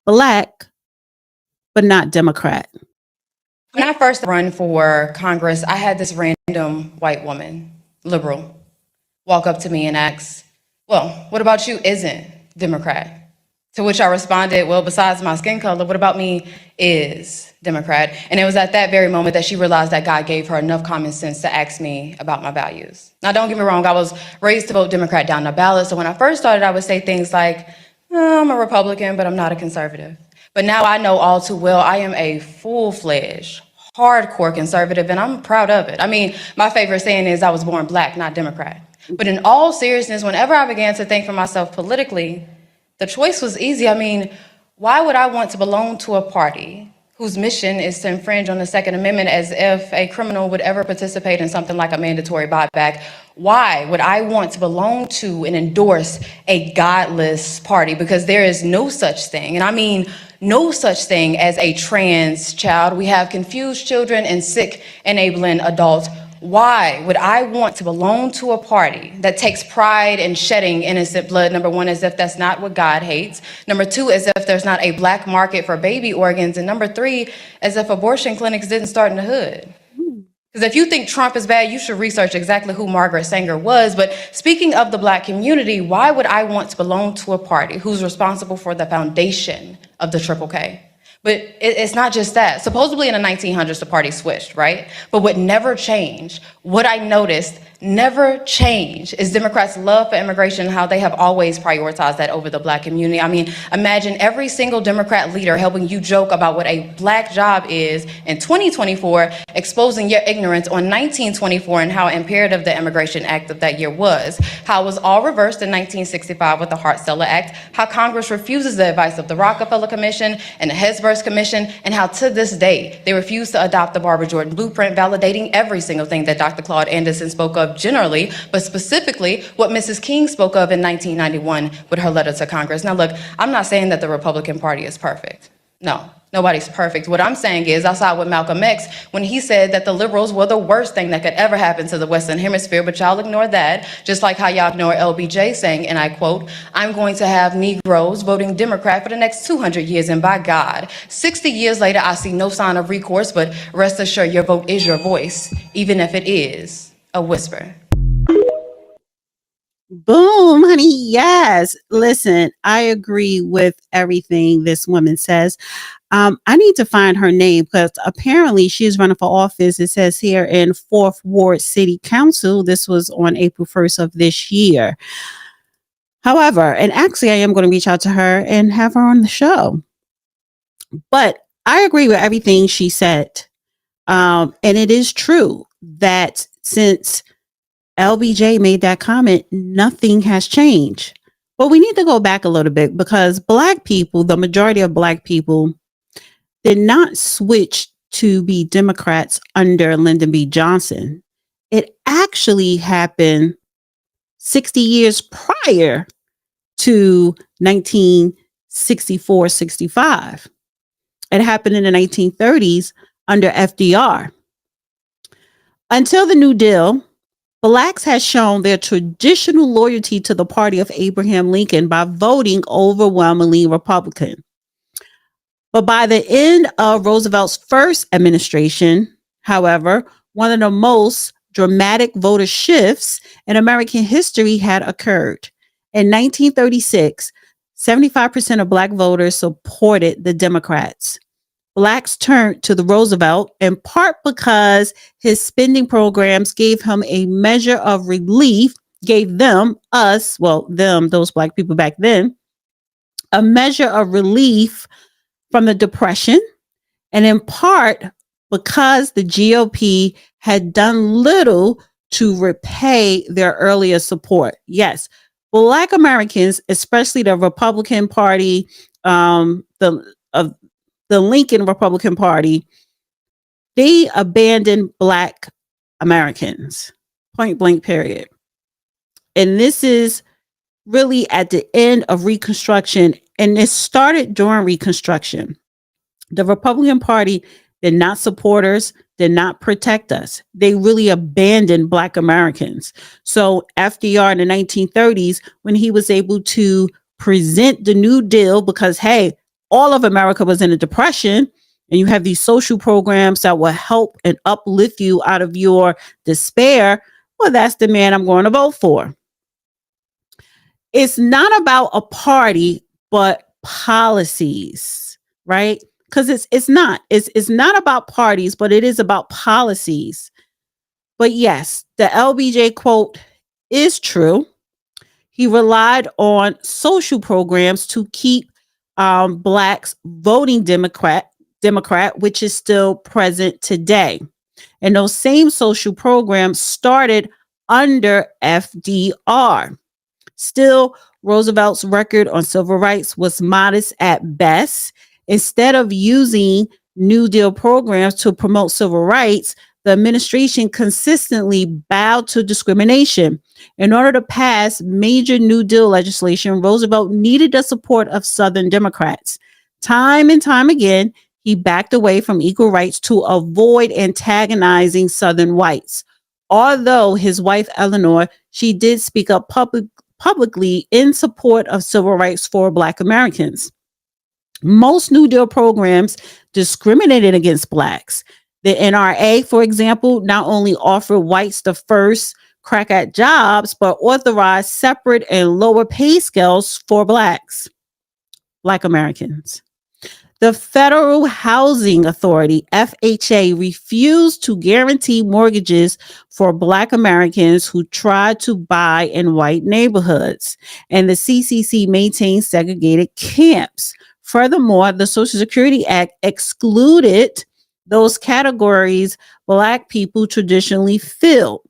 Black, but not Democrat. When I first run for Congress, I had this random white woman, liberal, walk up to me and ask, well, what about you isn't Democrat? To which I responded, well, besides my skin color, what about me is Democrat? And it was at that very moment that she realized that God gave her enough common sense to ask me about my values. Now, don't get me wrong, I was raised to vote Democrat down the ballot. So when I first started, I would say things like, I'm a Republican, but I'm not a conservative. But now I know all too well I am a full-fledged, hardcore conservative, and I'm proud of it. I mean, my favorite saying is I was born Black, not Democrat. But in all seriousness, whenever I began to think for myself politically, the choice was easy. I mean, why would I want to belong to a party whose mission is to infringe on the Second Amendment as if a criminal would ever participate in something like a mandatory buyback? Why would I want to belong to and endorse a godless party? Because there is no such thing, and I mean no such thing as a trans child. We have confused children and sick enabling adults. Why would I want to belong to a party that takes pride in shedding innocent blood? Number one, as if that's not what God hates. Number two, as if there's not a black market for baby organs. And number three, as if abortion clinics didn't start in the hood. Because if you think Trump is bad, you should research exactly who Margaret Sanger was. But speaking of the Black community, why would I want to belong to a party who's responsible for the foundation of the Triple K? But it's not just that. Supposedly in the 1900s, the party switched, right? But what never changed, what I noticed never changed, is Democrats' love for immigration and how they have always prioritized that over the Black community. I mean, imagine every single Democrat leader helping you joke about what a Black job is in 2024, exposing your ignorance on 1924 and how imperative the Immigration Act of that year was, how it was all reversed in 1965 with the Hart-Celler Act, how Congress refuses the advice of the Rockefeller Commission and the Hesburgh Commission, and how to this day they refuse to adopt the Barbara Jordan Blueprint, validating every single thing that Dr. Claude Anderson spoke of generally, but specifically what Mrs. King spoke of in 1991 with her letter to Congress. Now look, I'm not saying that the Republican Party is perfect. No, nobody's perfect. What I'm saying is I side with Malcolm X when he said that the liberals were the worst thing that could ever happen to the Western Hemisphere, but y'all ignore that, just like how y'all ignore LBJ saying, and I quote, I'm going to have Negroes voting Democrat for the next 200 years, and by God, 60 years later, I see no sign of recourse, but rest assured your vote is your voice, even if it is a whisper. Boom, honey. Yes. Listen, I agree with everything this woman says. I need to find her name because apparently she's running for office. It says here in 4th Ward City Council. This was on April 1st of this year. However, and actually I am going to reach out to her and have her on the show. But I agree with everything she said. And it is true that since LBJ made that comment, nothing has changed. But we need to go back a little bit because Black people, the majority of Black people, did not switch to be Democrats under Lyndon B. Johnson. It actually happened 60 years prior to 1964-65. It happened in the 1930s under FDR. Until the New Deal, Blacks had shown their traditional loyalty to the party of Abraham Lincoln by voting overwhelmingly Republican. But by the end of Roosevelt's first administration, however, one of the most dramatic voter shifts in American history had occurred. In 1936, 75% of Black voters supported the Democrats. Blacks turned to the Roosevelt in part because his spending programs gave him a measure of relief, gave them, us, well, them, those Black people back then, a measure of relief from the Depression, and in part because the GOP had done little to repay their earlier support. Yes, Black Americans, especially the Republican Party, the Lincoln Republican Party, they abandoned Black Americans, point blank, period. And this is really at the end of Reconstruction, and it started during Reconstruction. The Republican Party did not support us, did not protect us. They really abandoned Black Americans. So FDR in the 1930s, when he was able to present the New Deal, because, hey, all of America was in a depression, and you have these social programs that will help and uplift you out of your despair, well, that's the man I'm going to vote for. It's not about a party, but policies, right? Because it's not. It's not about parties, but it is about policies. But yes, the LBJ quote is true. He relied on social programs to keep blacks voting Democrat, which is still present today. And those same social programs started under FDR. Still, Roosevelt's record on civil rights was modest at best. Instead of using New Deal programs to promote civil rights, the administration consistently bowed to discrimination. In order to pass major New Deal legislation, Roosevelt needed the support of Southern Democrats. Time and time again, he backed away from equal rights to avoid antagonizing Southern whites. Although his wife, Eleanor, she did speak up publicly in support of civil rights for Black Americans. Most New Deal programs discriminated against Blacks. The NRA, for example, not only offered whites the first crack at jobs, but authorized separate and lower pay scales for Black Americans. The Federal Housing Authority, FHA, refused to guarantee mortgages for Black Americans who tried to buy in white neighborhoods, and the CCC maintained segregated camps. Furthermore, the Social Security Act excluded those categories Black people traditionally filled.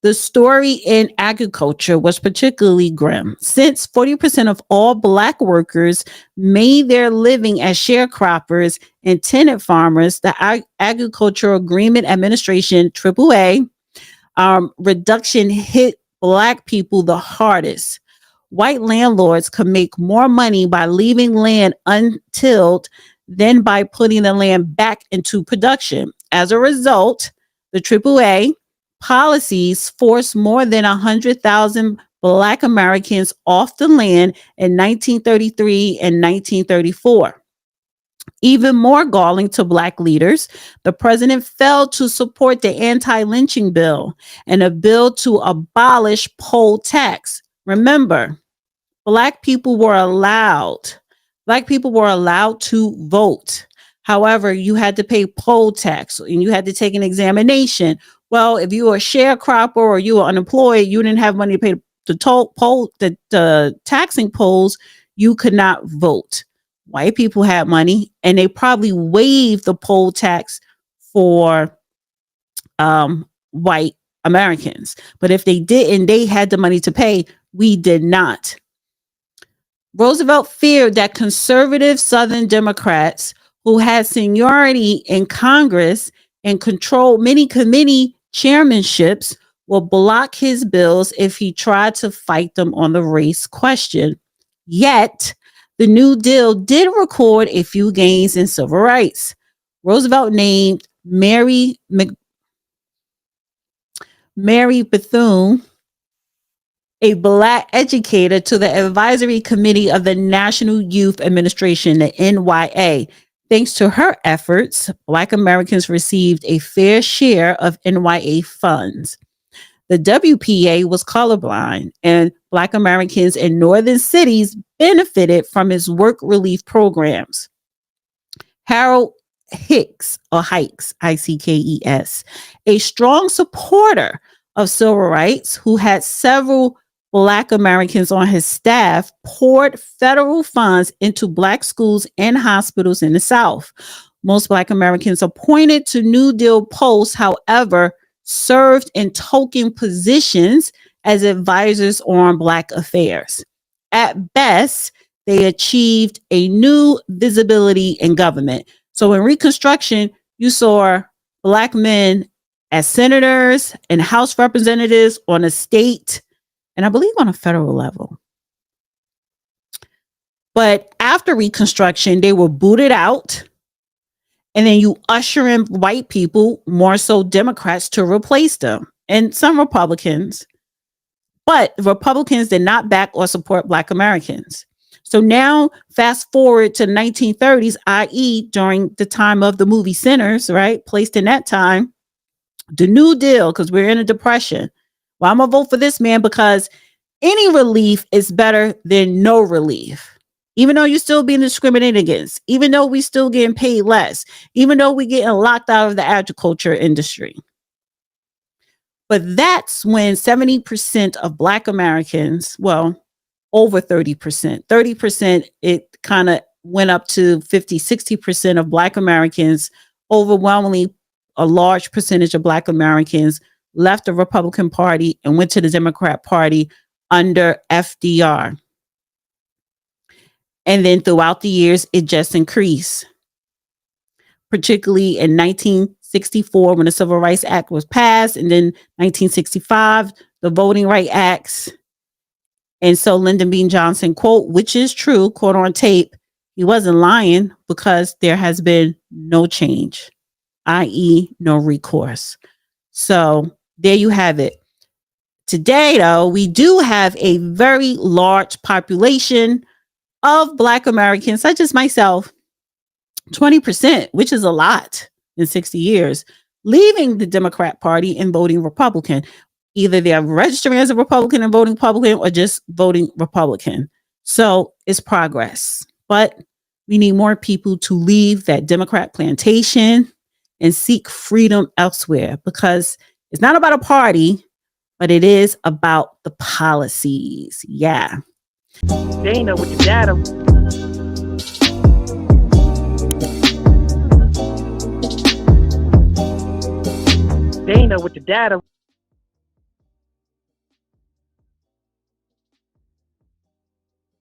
The story in agriculture was particularly grim. Since 40% of all Black workers made their living as sharecroppers and tenant farmers, the Agricultural Agreement Administration, AAA, reduction hit Black people the hardest. White landlords could make more money by leaving land untilled than by putting the land back into production. As a result, the AAA policies forced more than 100,000 Black Americans off the land in 1933 and 1934. Even more galling to Black leaders, the president failed to support the anti-lynching bill and a bill to abolish poll tax. Remember, Black people were allowed to vote. However, you had to pay poll tax and you had to take an examination. Well, if you were a sharecropper or you were unemployed, you didn't have money to pay the taxing polls, you could not vote. White people had money and they probably waived the poll tax for white Americans. But if they didn't, they had the money to pay. We did not. Roosevelt feared that conservative Southern Democrats who had seniority in Congress and controlled many committee chairmanships will block his bills if he tried to fight them on the race question. Yet, the New Deal did record a few gains in civil rights. Roosevelt named Mary Bethune, a Black educator, to the advisory committee of the National Youth Administration, the NYA. Thanks to her efforts, Black Americans received a fair share of NYA funds. The WPA was colorblind, and Black Americans in northern cities benefited from its work relief programs. Harold Hicks, Hickes, a strong supporter of civil rights who had several Black Americans on his staff, poured federal funds into Black schools and hospitals in the South. Most Black Americans appointed to New Deal posts, however, served in token positions as advisors on Black affairs. At best, they achieved a new visibility in government. So in Reconstruction, you saw Black men as senators and House representatives on a state and I believe on a federal level. But after Reconstruction, they were booted out. And then you usher in white people, more so Democrats, to replace them. And some Republicans. But Republicans did not back or support Black Americans. So now fast forward to 1930s, i.e. during the time of the movie Sinners, right? Placed in that time, the New Deal, because we're in a depression. Well, I'm going to vote for this man because any relief is better than no relief. Even though you're still being discriminated against, even though we still getting paid less, even though we're getting locked out of the agriculture industry. But that's when 70% of Black Americans, well, over 30%, 30%, it kind of went up to 50, 60% of Black Americans, overwhelmingly a large percentage of Black Americans left the Republican Party and went to the Democrat Party under FDR. And then throughout the years, it just increased, particularly in 1964 when the Civil Rights Act was passed, and then 1965, the Voting Rights Acts. And so Lyndon B. Johnson, quote, which is true, quote on tape, he wasn't lying because there has been no change, i.e. no recourse. So there you have it. Today, though, we do have a very large population of Black Americans, such as myself, 20%, which is a lot in 60 years, leaving the Democrat Party and voting Republican. Either they're registering as a Republican and voting Republican or just voting Republican. So it's progress. But we need more people to leave that Democrat plantation and seek freedom elsewhere, because it's not about a party, but it is about the policies. Yeah. Dana with the data. Dana with the data.